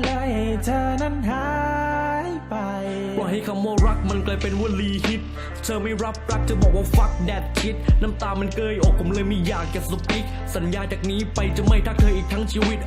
เลยให้เธอนั้นหายไปปล่อยให้คำว่ารักมันกลายเป็นวลีฮิตเธอไม่รับรักจะบอกว่า fuck that shit น้ำตามันเกยอกผมเลยไม่อยากจะสปิกสัญญาจากนี้ไปจะไม่ทักเธออีกทั้งชีวิต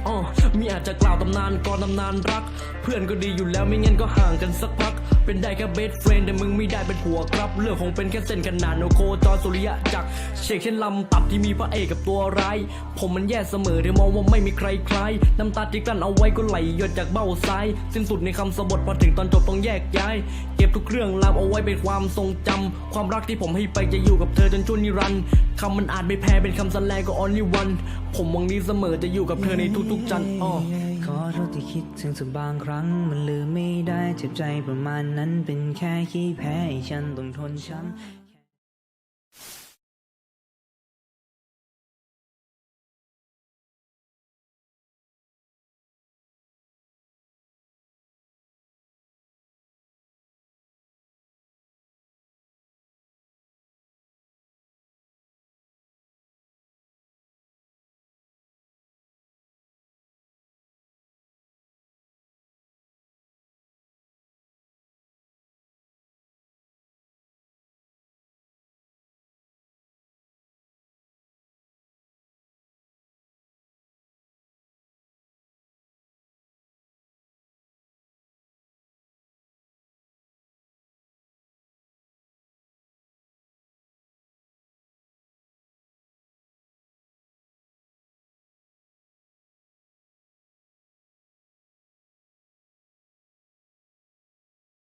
มีอาจจะกล่าวตำนานก่อนตำนานรักเพื่อนก็ดีอยู่แล้วไม่งั้นก็ห่างกันสักพักเป็นได้แค่ best friend แต่มึงไม่ได้เป็นผัวครับเรื่องคงเป็นแค่เส้นขนานโนโคจรสุริยะจักรเชกเช่นลำตับที่มีพระเอกกับตัวร้ายผมมันแย่เสมอที่มองว่าไม่มีใครคล้ายน้ำตาที่กลั้นเอาไว้ก็ไหลหยดจากเบ้าซ้ายสิ้นสุดในคำสบทพอถึงตอนจบต้องแยกย้ายเก็บทุกเรื่องราวเอาไว้เป็นความทรงจำความรักที่ผมให้ไปจะอยู่กับเธอจนชั่วนิรันดร์คำมันอาจไม่แพ้เป็นคำสแลงก็ only one ผมหวังดีเสมอจะอยู่กับเธอในทุกๆจันทร์ขอโทษที่คิดถึงสักบางครั้งมันลืมไม่ได้เจ็บใจประมาณนั้นเป็นแค่ขี้แพ้ให้ฉันต้องทนช้ำ